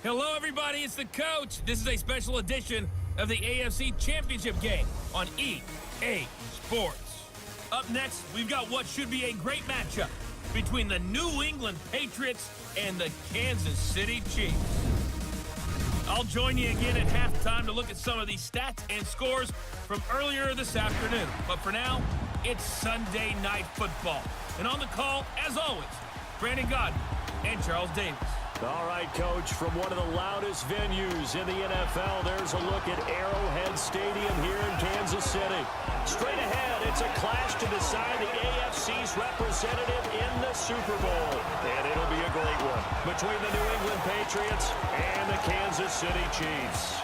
Hello, everybody. It's the coach. This is a special edition of the AFC Championship game on EA Sports. Up next, we've got what should be a great matchup between the New England Patriots and the Kansas City Chiefs. I'll join you again at halftime to look at some of these stats and scores from earlier this afternoon. But for now, it's Sunday Night Football. And on the call, as always, Brandon Godden and Charles Davis. All right, Coach, from one of the loudest venues in the NFL, there's a look at Arrowhead Stadium here in Kansas City. Straight ahead, it's a clash to decide the AFC's representative in the Super Bowl. And it'll be a great one between the New England Patriots and the Kansas City Chiefs.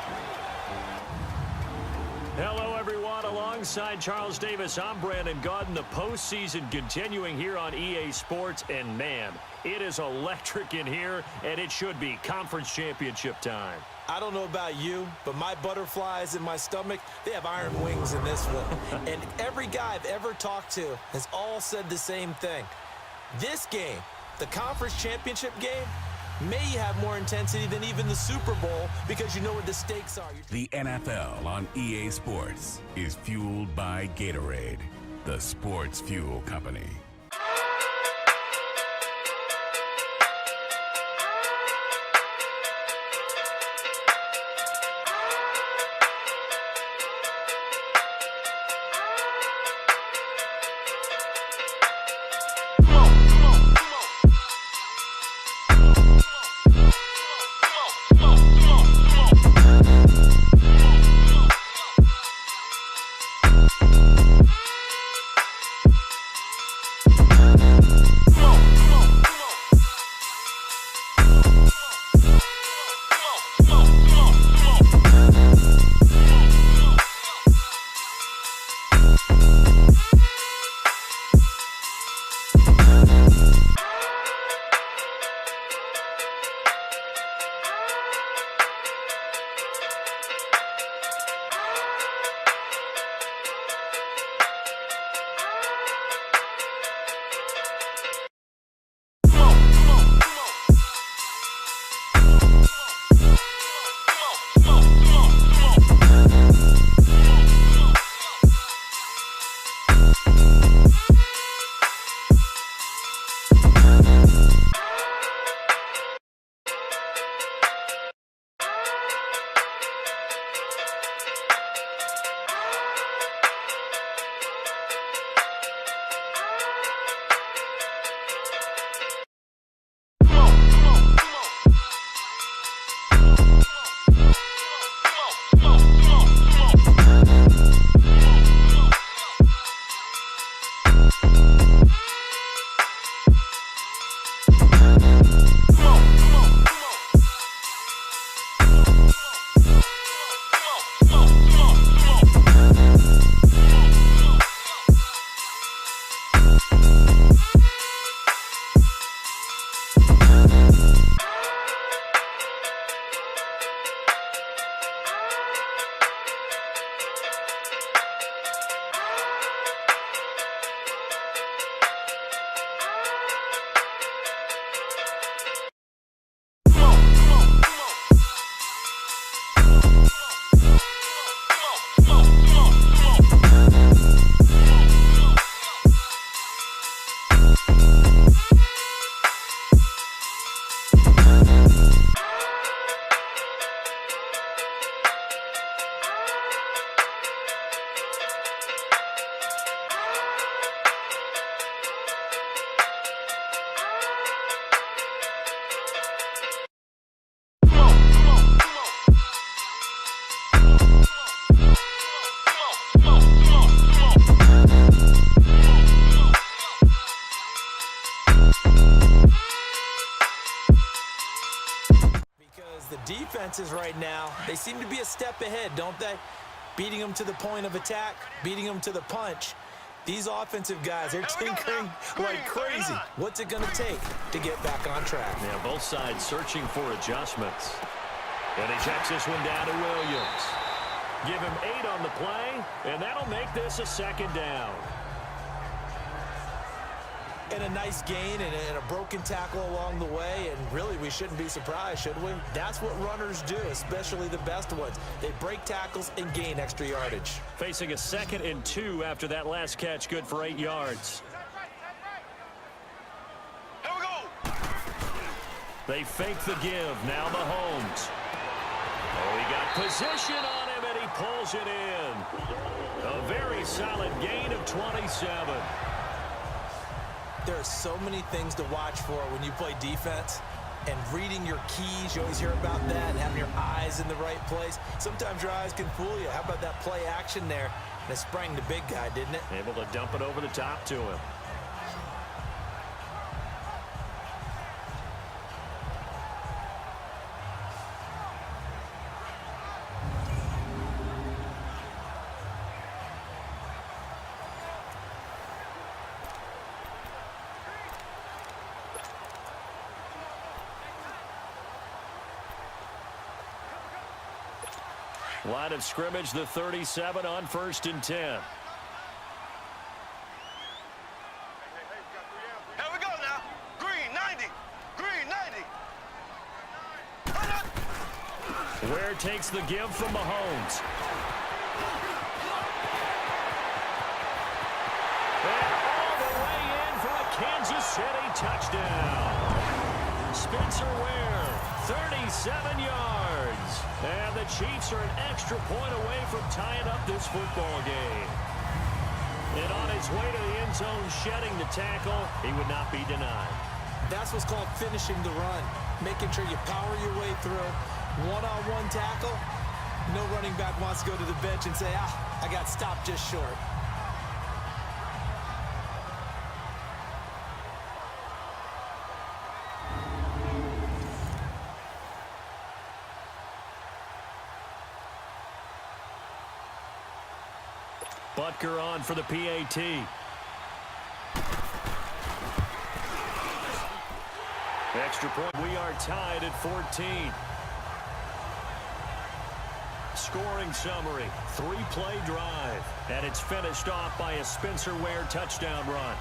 Hello, everyone. Alongside Charles Davis, I'm Brandon Godden. The postseason continuing here on EA Sports. And, man, it is electric in here, and it should be conference championship time. I don't know about you, but my butterflies in my stomach, they have iron wings in this one. And every guy I've ever talked to has all said the same thing. This game, the conference championship game, may have more intensity than even the Super Bowl because you know what the stakes are. The NFL on EA Sports is fueled by Gatorade, the sports fuel company. Defenses right now, they seem to be a step ahead, don't they? Beating them to the point of attack, beating them to the punch. These offensive guys, they're tinkering like crazy. What's it going to take to get back on track? Yeah, both sides searching for adjustments. And he checks this one down to Williams. Give him 8 on the play, and that'll make this a second down. And a nice gain and a broken tackle along the way, and really we shouldn't be surprised, should we? That's what runners do, especially the best ones. They break tackles and gain extra yardage. Facing a 2nd and 2 after that last catch, good for 8 yards. Here we go. They fake the give. Now Mahomes. Oh, he got position on him, and he pulls it in. A very solid gain of 27. There are so many things to watch for when you play defense, and reading your keys, you always hear about that, and having your eyes in the right place. Sometimes your eyes can fool you. How about that play action there? And it sprang the big guy, didn't it? Able to dump it over the top to him. Line of scrimmage, the 37 on 1st and 10. Here we go now. Green 90. Green 90. Ware takes the give from Mahomes. And all the way in for a Kansas City touchdown. Spencer Ware, 37 yards. And the Chiefs are an extra point away from tying up this football game. And on his way to the end zone, shedding the tackle, he would not be denied. That's what's called finishing the run, making sure you power your way through. One-on-one tackle, no running back wants to go to the bench and say, I got stopped just short. Butker on for the PAT. Extra point. We are tied at 14. Scoring summary. 3-play drive. And it's finished off by a Spencer Ware touchdown run.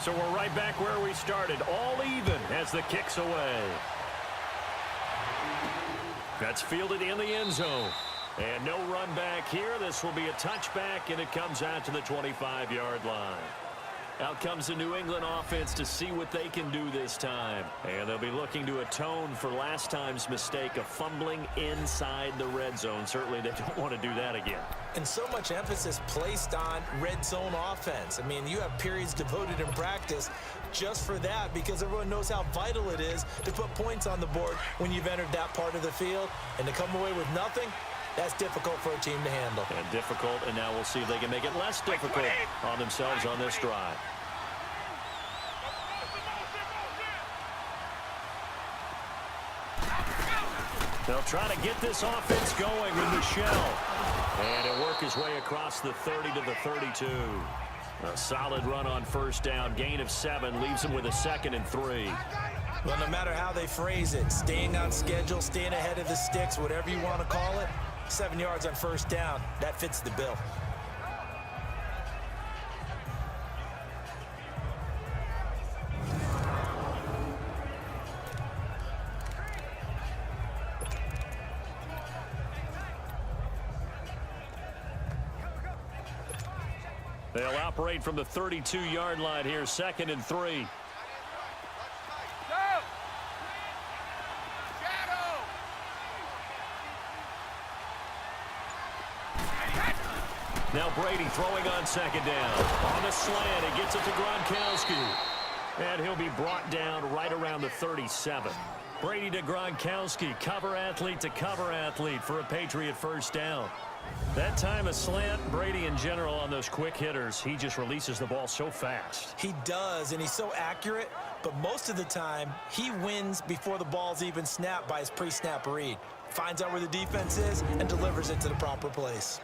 So we're right back where we started, all even as the kick's away. That's fielded in the end zone. And no run back here. This will be a touchback, and it comes out to the 25-yard line. Out comes the New England offense to see what they can do this time. And they'll be looking to atone for last time's mistake of fumbling inside the red zone. Certainly they don't want to do that again. And so much emphasis placed on red zone offense. I mean, you have periods devoted in practice just for that because everyone knows how vital it is to put points on the board when you've entered that part of the field. And to come away with nothing, that's difficult for a team to handle. And difficult, and now we'll see if they can make it less difficult on themselves on this drive. They'll try to get this offense going with Michelle. And he'll work his way across the 30 to the 32. A solid run on first down. Gain of 7 leaves him with a 2nd and 3. Well, no matter how they phrase it, staying on schedule, staying ahead of the sticks, whatever you want to call it, 7 yards on first down, that fits the bill. They'll operate from the 32-yard line here, 2nd and 3. Now Brady throwing on 2nd down. On the slant, he gets it to Gronkowski. And he'll be brought down right around the 37. Brady to Gronkowski, cover athlete to cover athlete for a Patriot first down. That time a slant, Brady in general on those quick hitters, he just releases the ball so fast. He does, and he's so accurate, but most of the time he wins before the ball's even snapped by his pre-snap read. Finds out where the defense is and delivers it to the proper place.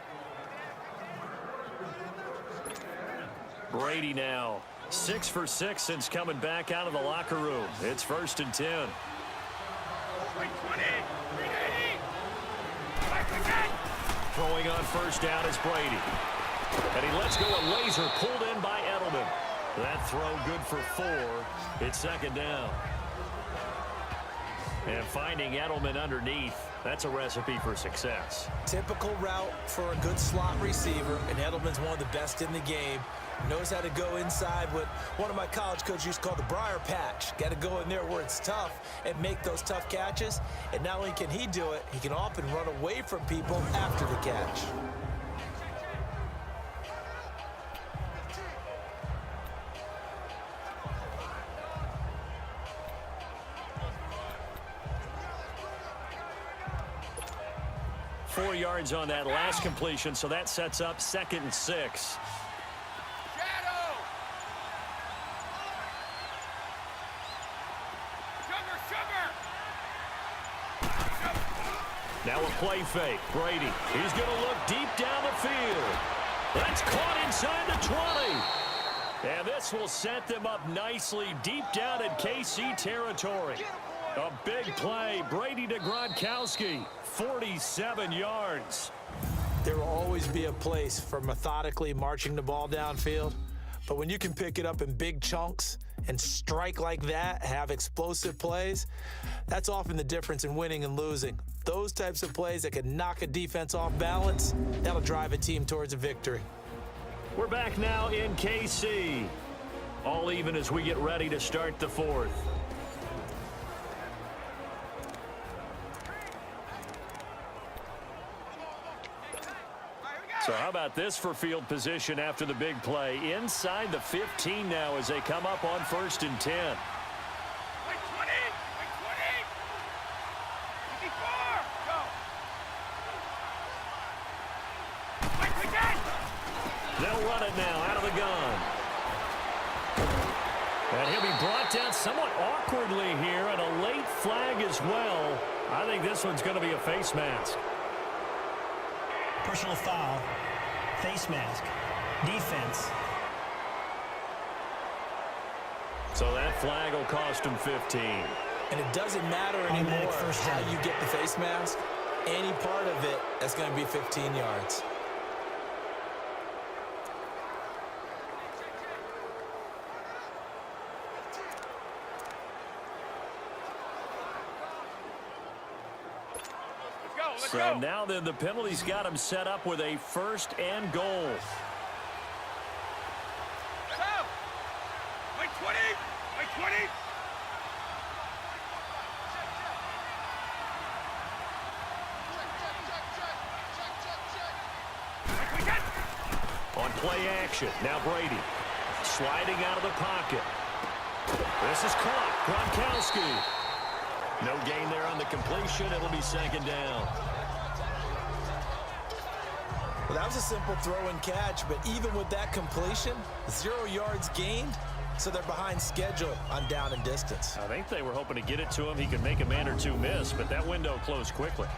Brady now 6 for 6 since coming back out of the locker room. It's 1st and 10. Throwing on 1st down is Brady. And he lets go a laser pulled in by Edelman. That throw good for 4. It's 2nd down. And finding Edelman underneath, that's a recipe for success. Typical route for a good slot receiver, and Edelman's one of the best in the game. Knows how to go inside what one of my college coaches used to call the briar patch. Got to go in there where it's tough and make those tough catches. And not only can he do it, he can often run away from people after the catch. Four yards on that last completion, so that sets up 2nd and 6. Now a play fake. Brady. He's going to look deep down the field. That's caught inside the 20. And this will set them up nicely deep down in KC territory. A big play. Brady to Gronkowski. 47 yards. There will always be a place for methodically marching the ball downfield. But when you can pick it up in big chunks and strike like that, have explosive plays, that's often the difference in winning and losing. Those types of plays that can knock a defense off balance, that'll drive a team towards a victory. We're back now in KC. All even as we get ready to start the 4th. So how about this for field position after the big play? Inside the 15 now as they come up on 1st and 10. They'll run it now out of the gun. And he'll be brought down somewhat awkwardly here, and a late flag as well. I think this one's going to be a face mask. Personal foul, face mask, defense. So that flag will cost him 15. And it doesn't matter anymore how you get the face mask. Any part of it, that's going to be 15 yards. So now then the penalty's got him set up with a 1st and goal. Wait 20! Wait 20! On play action, now Brady. Sliding out of the pocket. This is caught. Gronkowski. No gain there on the completion. It'll be 2nd down. Well, that was a simple throw and catch, but even with that completion, 0 yards gained, so they're behind schedule on down and distance. I think they were hoping to get it to him. He could make a man or two miss, but that window closed quickly.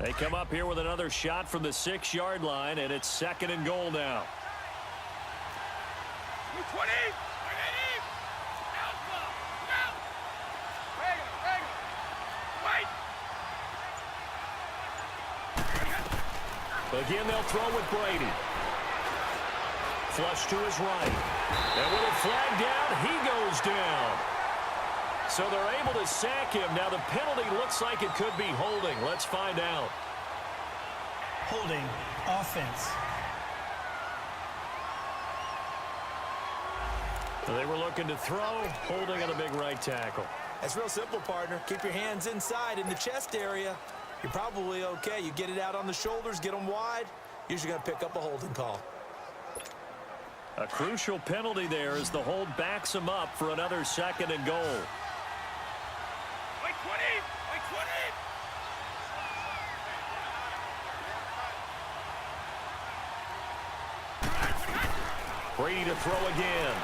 They come up here with another shot from the 6-yard line, and it's 2nd and goal now. 20! Again, they'll throw with Brady. Flush to his right. And with a flag down, he goes down. So they're able to sack him. Now the penalty looks like it could be holding. Let's find out. Holding, offense. They were looking to throw, holding on a big right tackle. That's real simple, partner. Keep your hands inside in the chest area. You're probably okay. You get it out on the shoulders, get them wide. Usually going to pick up a holding call. A crucial penalty there as the hold backs him up for another 2nd and goal. Wait 20! Wait 20! Brady to throw again.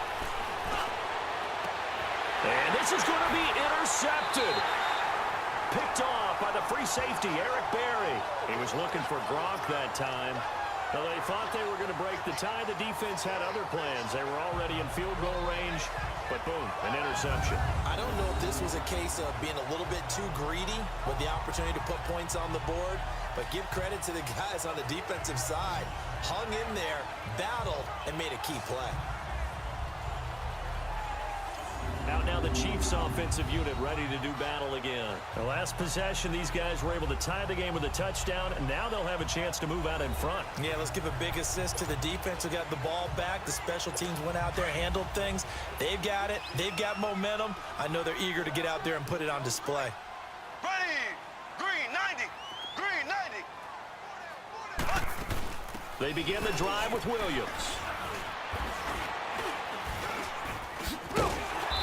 And this is going to be intercepted. Picked off by the free safety, Eric Berry. He was looking for Gronk that time. Now, they thought they were going to break the tie. The defense had other plans. They were already in field goal range, but boom, an interception. I don't know if this was a case of being a little bit too greedy with the opportunity to put points on the board, but give credit to the guys on the defensive side. Hung in there, battled, and made a key play. Out now the Chiefs offensive unit ready to do battle again. The last possession, these guys were able to tie the game with a touchdown, and now they'll have a chance to move out in front. Yeah, let's give a big assist to the defense who got the ball back. The special teams went out there, handled things. They've got it. They've got momentum. I know they're eager to get out there and put it on display. Ready! Green 90! Green 90! They begin the drive with Williams.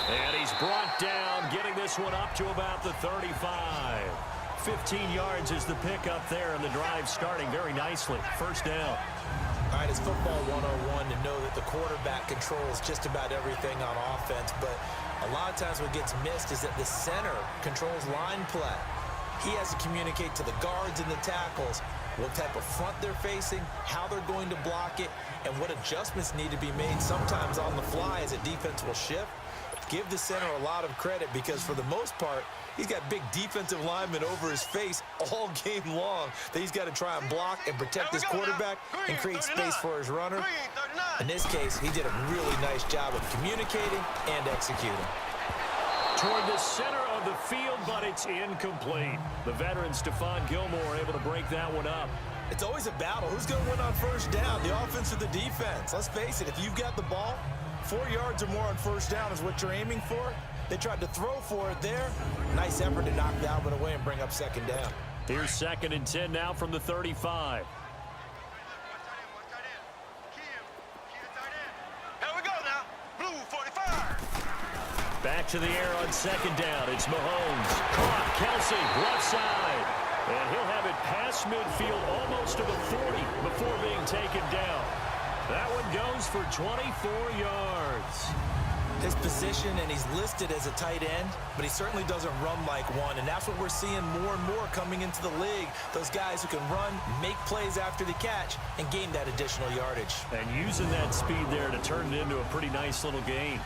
And he's brought down, getting this one up to about the 35. 15 yards is the pickup there, and the drive starting very nicely. First down. All right, it's football 101 to know that the quarterback controls just about everything on offense, but a lot of times what gets missed is that the center controls line play. He has to communicate to the guards and the tackles what type of front they're facing, how they're going to block it, and what adjustments need to be made sometimes on the fly as a defense will shift. Give the center a lot of credit because for the most part, he's got big defensive linemen over his face all game long that he's got to try and block and protect his quarterback and create space for his runner. In this case, he did a really nice job of communicating and executing. Toward the center of the field, but it's incomplete. The veteran Stephon Gilmore able to break that one up. It's always a battle. Who's going to win on first down, the offense or the defense? Let's face it, if you've got the ball, 4 yards or more on first down is what you're aiming for. They tried to throw for it there. Nice effort to knock the Albert away and bring up second down. Here's 2nd and 10 now from the 35. Here we go now. Blue 45. Back to the air on 2nd down. It's Mahomes. Caught. Kelsey, left side. And he'll have it past midfield almost to the 40 before being taken down. That one goes for 24 yards. His position, and he's listed as a tight end, but he certainly doesn't run like one, and that's what we're seeing more and more coming into the league. Those guys who can run, make plays after the catch, and gain that additional yardage. And using that speed there to turn it into a pretty nice little gain.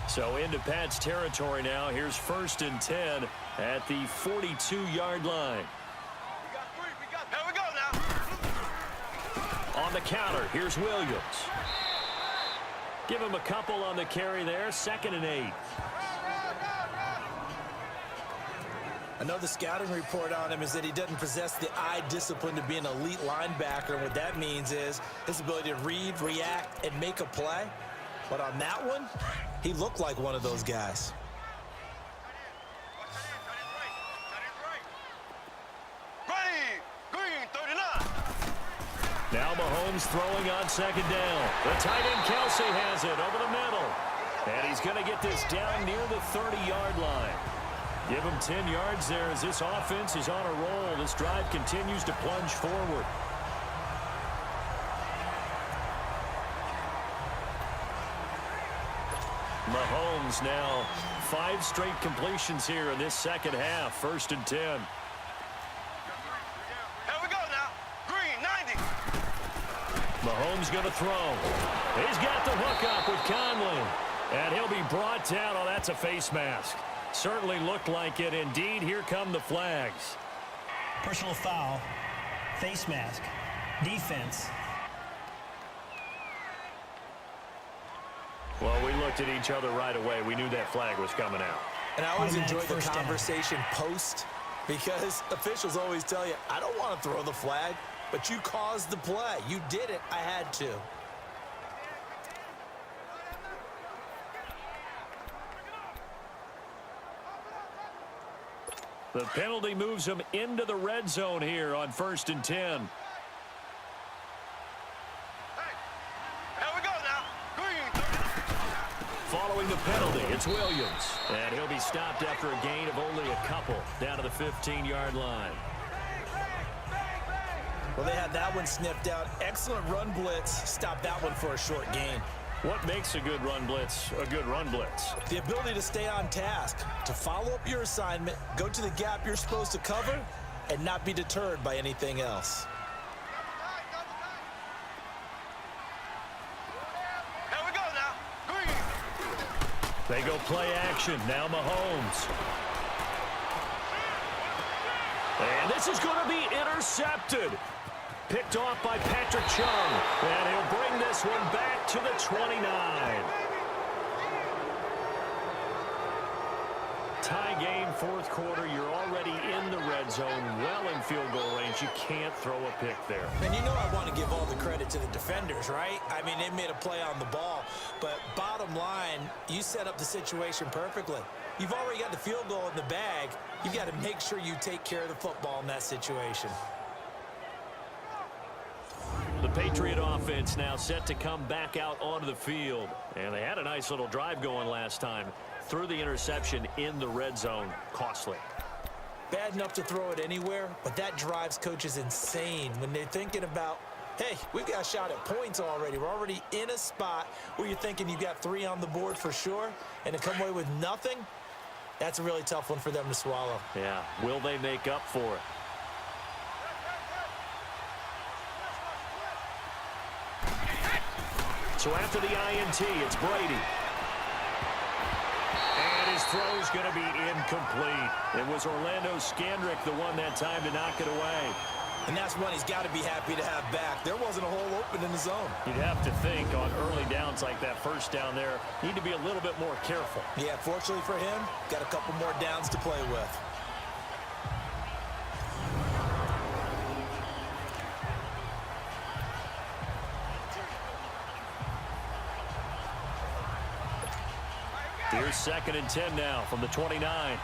So into Pat's territory now. Here's 1st and 10 at the 42-yard line. Here we go now. On the counter, here's Williams. Give him a couple on the carry there. 2nd and 8. I know the scouting report on him is that he doesn't possess the eye discipline to be an elite linebacker. And what that means is his ability to read, react, and make a play. But on that one, he looked like one of those guys. Ready! Green 39. Now Mahomes throwing on 2nd down. The tight end Kelsey has it over the middle. And he's going to get this down near the 30-yard line. Give him 10 yards there as this offense is on a roll. This drive continues to plunge forward. Mahomes now 5 straight completions here in this second half. 1st and 10. Here we go now. Green 90. Mahomes going to throw. He's got the hook up with Conley. And he'll be brought down. Oh, that's a face mask. Certainly looked like it. Indeed, here come the flags. Personal foul, face mask, defense. Well, we looked at each other right away. We knew that flag was coming out. And I always Automatic enjoy the first down. conversation post because officials always tell you, I don't want to throw the flag, but you caused the play. You did it. I had to. The penalty moves him into the red zone here on 1st and 10. Here we go now. Green 39. following the penalty. It's Williams. And he'll be stopped after a gain of only a couple down to the 15-yard line. Well, they had that one sniffed out. Excellent run blitz. Stopped that one for a short gain. What makes a good run blitz a good run blitz? The ability to stay on task, to follow up your assignment, go to the gap you're supposed to cover, and not be deterred by anything else. Here we go now. Green. They go play action. Now Mahomes. And this is going to be intercepted. Picked off by Patrick Chung. And he'll bring this one back to the 29. Tie game, fourth quarter. You're already in the red zone, well in field goal range. You can't throw a pick there. And you know I want to give all the credit to the defenders, right? I mean, they made a play on the ball. But bottom line, you set up the situation perfectly. You've already got the field goal in the bag. You've got to make sure you take care of the football in that situation. The Patriot offense now set to come back out onto the field. And they had a nice little drive going last time. Threw the interception in the red zone. Costly. Bad enough to throw it anywhere, but that drives coaches insane when they're thinking about, hey, we've got a shot at points already. We're already in a spot where you're thinking you got 3 on the board for sure, and to come away with nothing, that's a really tough one for them to swallow. Yeah, will they make up for it? So after the INT, it's Brady. And his throw's going to be incomplete. It was Orlando Scandrick the one that time to knock it away. And that's one he's got to be happy to have back. There wasn't a hole open in the zone. You'd have to think on early downs like that first down there, need to be a little bit more careful. Yeah, fortunately for him, got a couple more downs to play with. Here's 2nd and 10 now from the 29.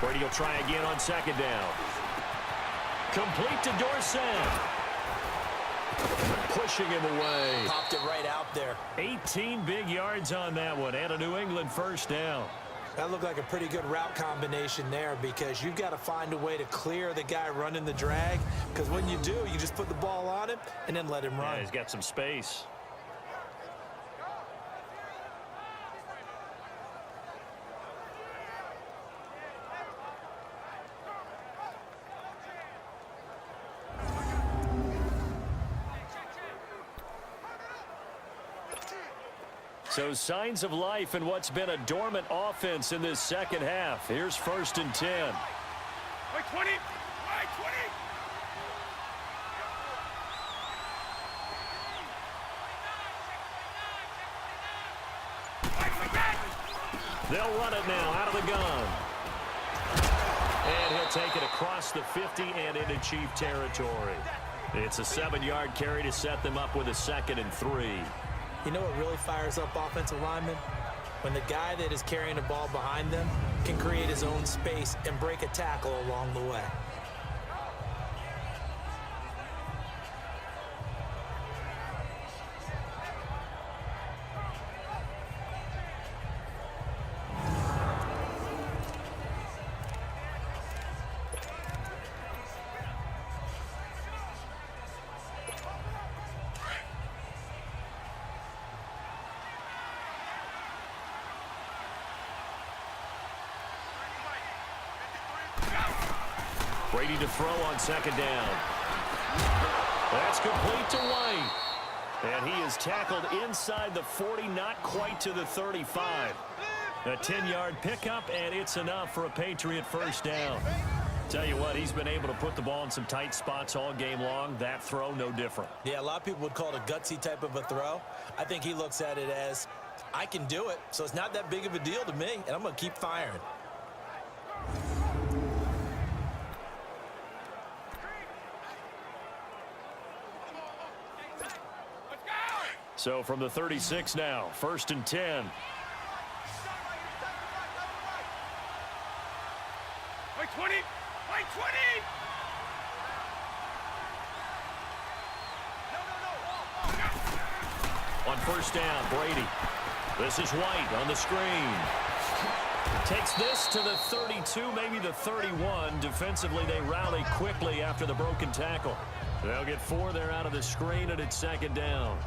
Brady will try again on 2nd down. Complete to Dorsett. Pushing him away. Popped it right out there. 18 big yards on that one, and a New England first down. That looked like a pretty good route combination there because you've got to find a way to clear the guy running the drag, because when you do, you just put the ball on him and then let him run. Yeah, he's got some space. So signs of life in what's been a dormant offense in this second half. Here's 1st and 10. Right 20. Right 20. They'll run it now out of the gun. And he'll take it across the 50 and into Chief territory. It's a 7-yard carry to set them up with a 2nd and 3. You know what really fires up offensive linemen? When the guy that is carrying the ball behind them can create his own space and break a tackle along the way. Brady to throw on 2nd down. That's complete to White. And he is tackled inside the 40, not quite to the 35. A 10-yard pickup, and it's enough for a Patriot first down. Tell you what, he's been able to put the ball in some tight spots all game long. That throw, no different. Yeah, a lot of people would call it a gutsy type of a throw. I think he looks at it as, I can do it, so it's not that big of a deal to me, and I'm going to keep firing. So from the 36 now, 1st and 10. On first down, Brady. This is White on the screen. Takes this to the 32, maybe the 31. Defensively, they rally quickly after the broken tackle. They'll get 4 there out of the screen, and it's second down.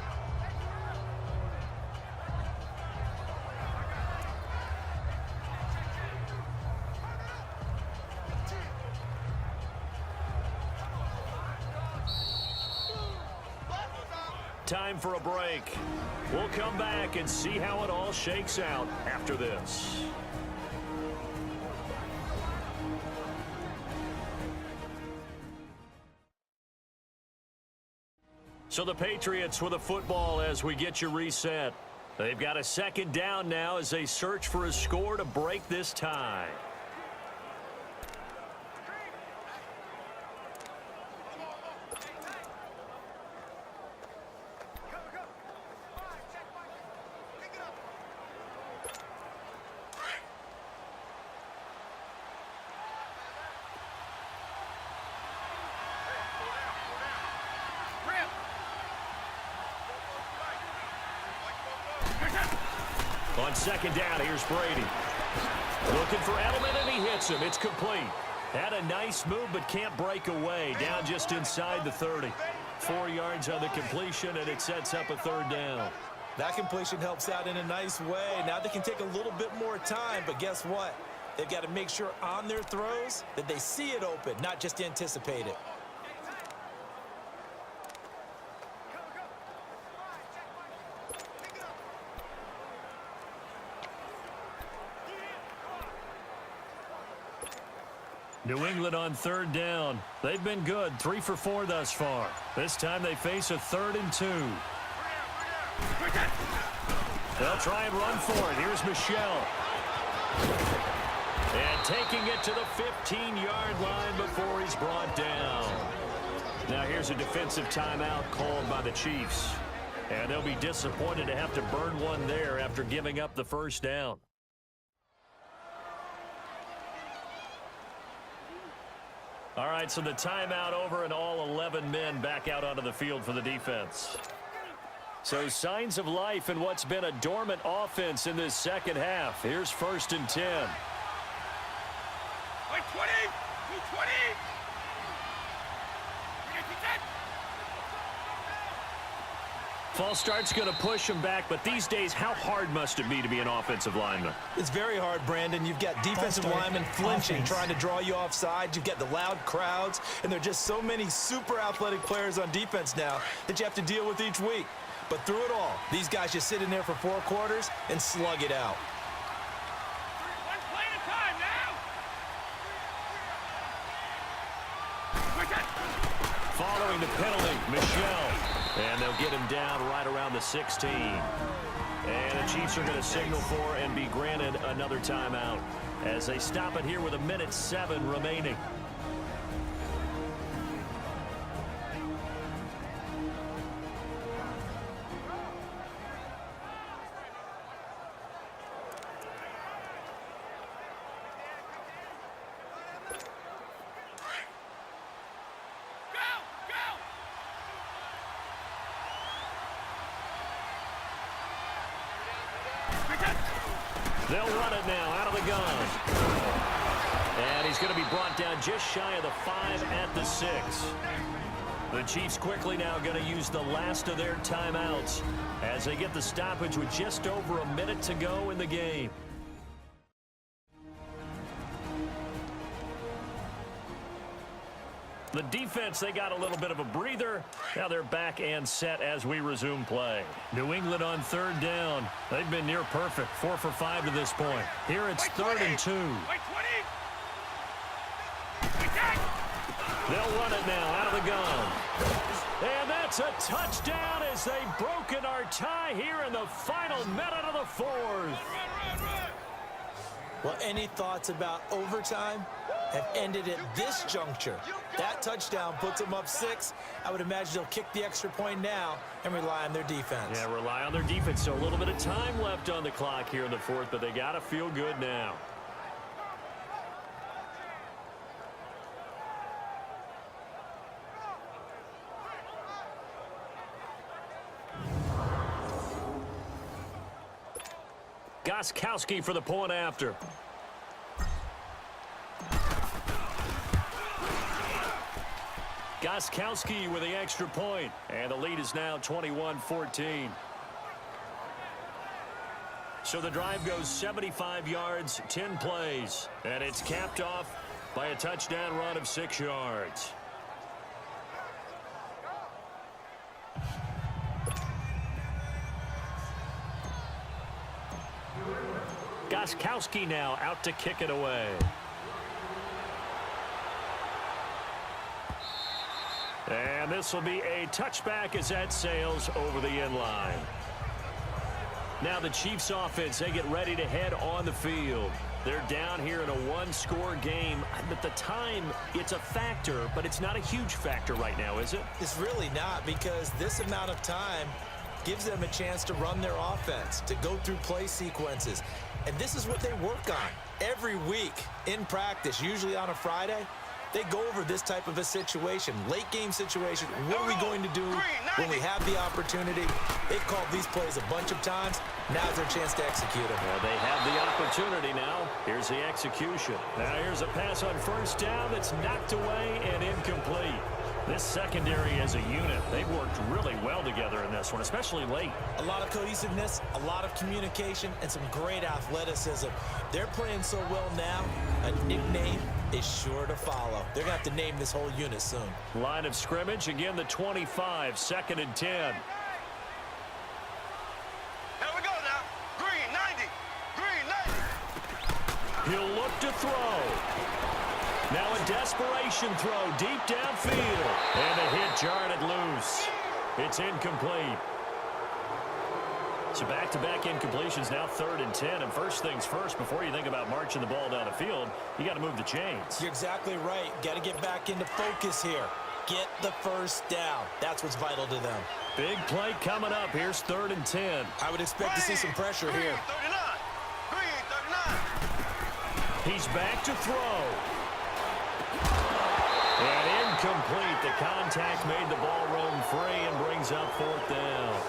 Time for a break. We'll come back and see how it all shakes out after this. So the Patriots with a football as we get you reset. They've got a second down now as they search for a score to break this tie. On second down, here's Brady. Looking for Edelman, and he hits him. It's complete. Had a nice move, but can't break away. Down just inside the 30. 4 yards on the completion, and it sets up a third down. That completion helps out in a nice way. Now they can take a little bit more time, but guess what? They've got to make sure on their throws that they see it open, not just anticipate it. New England on third down. They've been good, 3 for 4 thus far. This time they face a 3rd and 2. They'll try and run for it. Here's Michelle. And taking it to the 15-yard line before he's brought down. Now here's a defensive timeout called by the Chiefs. And they'll be disappointed to have to burn one there after giving up the first down. All right, so the timeout over and all 11 men back out onto the field for the defense. So signs of life in what's been a dormant offense in this second half. Here's 1st and 10. 20, 220. False start's going to push him back, but these days, how hard must it be to be an offensive lineman? It's very hard, Brandon. You've got defensive linemen flinching, trying to draw you offside. You've got the loud crowds, and there are just so many super athletic players on defense now that you have to deal with each week. But through it all, these guys just sit in there for 4 quarters and slug it out. One play at a time now. Following the penalty, Michelle. And they'll get him down right around the 16. And the Chiefs are going to signal for and be granted another timeout as they stop it here with 1:07 remaining. They'll run it now out of the gun. And he's going to be brought down just shy of the 5 at the 6. The Chiefs quickly now going to use the last of their timeouts as they get the stoppage with just over a minute to go in the game. The defense, they got a little bit of a breather. Now they're back and set as we resume play. New England on third down. They've been near perfect. 4 for 5 to this point. Here it's 3rd and 2. They'll run it now out of the gun. And that's a touchdown as they've broken our tie here in the final minute of the 4th. Well, any thoughts about overtime have ended at this juncture. That touchdown puts them up 6. I would imagine they'll kick the extra point now and rely on their defense. Yeah, rely on their defense. So a little bit of time left on the clock here in the 4th, but they got to feel good now. Gostkowski for the point after. Gostkowski with the extra point, and the lead is now 21-14. So the drive goes 75 yards, 10 plays, and it's capped off by a touchdown run of 6 yards. Gostkowski now out to kick it away. And this will be a touchback as that sails over the end line. Now the Chiefs offense, they get ready to head on the field. They're down here in a one-score game. At the time, it's a factor, but it's not a huge factor right now, is it? It's really not, because this amount of time gives them a chance to run their offense, to go through play sequences. And this is what they work on every week in practice, usually on a Friday. They go over this type of a situation, late game situation. What are we going to do when we have the opportunity? They've called these plays a bunch of times. Now's their chance to execute them. Well, they have the opportunity now. Here's the execution. Now here's a pass on first down that's knocked away and incomplete. This secondary as a unit, they've worked really well together in this one, especially late. A lot of cohesiveness, a lot of communication, and some great athleticism. They're playing so well now, a nickname is sure to follow. They're going to have to name this whole unit soon. Line of scrimmage, again the 25, 2nd and 10. Here we go now. Green 90. Green 90. He'll look to throw. Now a desperation throw deep downfield. And a hit jarred it loose. It's incomplete. So back-to-back incompletions, now 3rd and 10. And first things first, before you think about marching the ball down the field, you got to move the chains. You're exactly right. Got to get back into focus here. Get the first down. That's what's vital to them. Big play coming up. Here's 3rd and 10. I would expect to see some pressure here. Green 39. Green 39. He's back to throw. And incomplete. The contact made the ball roam free and brings up 4th down.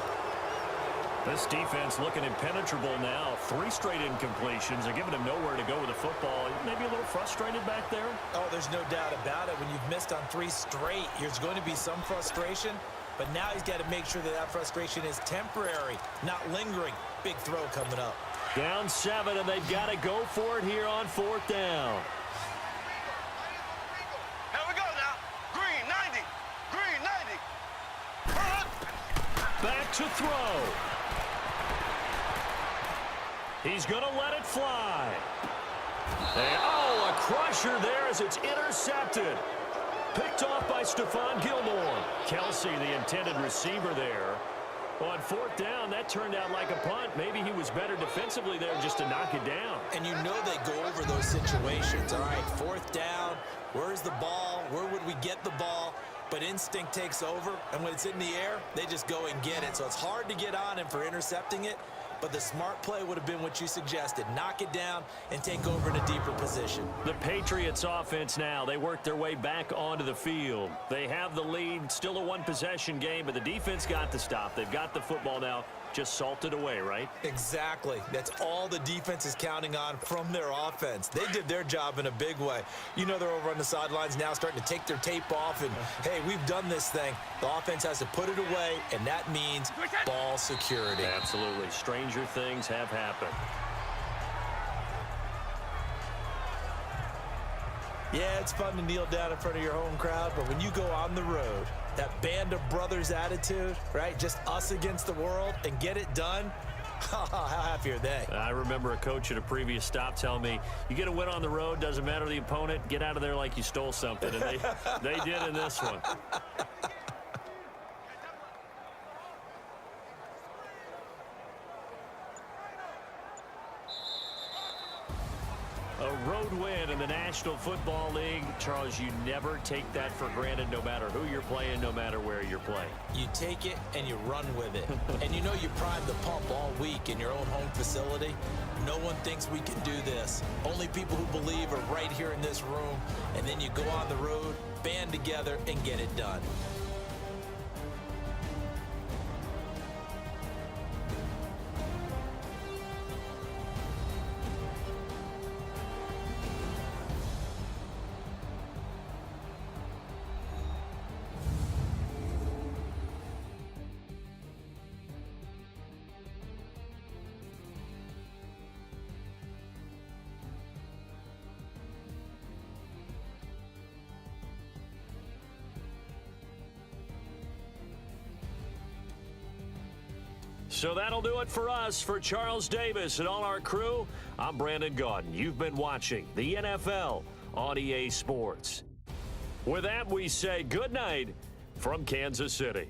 This defense looking impenetrable now. 3 straight incompletions. They're giving him nowhere to go with the football. Maybe a little frustrated back there. Oh, there's no doubt about it. When you've missed on 3 straight, there's going to be some frustration. But now he's got to make sure that that frustration is temporary, not lingering. Big throw coming up. Down 7, and they've got to go for it here on 4th down. Here we go now. Green 90. Green 90. Back to throw. He's going to let it fly. And, oh, a crusher there as it's intercepted. Picked off by Stephon Gilmore. Kelsey, the intended receiver there. On 4th down, that turned out like a punt. Maybe he was better defensively there just to knock it down. And you know they go over those situations. All right, 4th down. Where's the ball? Where would we get the ball? But instinct takes over, and when it's in the air, they just go and get it. So it's hard to get on him for intercepting it. But the smart play would have been what you suggested. Knock it down and take over in a deeper position. The Patriots offense now, they work their way back onto the field. They have the lead, still a one-possession game, but the defense got the stop. They've got the football now, just salted away, right? Exactly. That's all the defense is counting on from their offense. They did their job in a big way. You know they're over on the sidelines now starting to take their tape off and, hey, we've done this thing. The offense has to put it away, and that means ball security. Absolutely. Stranger things have happened. Yeah, it's fun to kneel down in front of your home crowd, but when you go on the road, that band of brothers attitude, right? Just us against the world and get it done. How happy are they? I remember a coach at a previous stop telling me, you get a win on the road, doesn't matter the opponent, get out of there like you stole something. And they did in this one. A road win in the National Football League. Charles, you never take that for granted no matter who you're playing, no matter where you're playing. You take it and you run with it. And you know you prime the pump all week in your own home facility. No one thinks we can do this. Only people who believe are right here in this room. And then you go on the road, band together, and get it done. So that'll do it for us. For Charles Davis and all our crew, I'm Brandon Gaudin. You've been watching the NFL on EA Sports. With that, we say good night from Kansas City.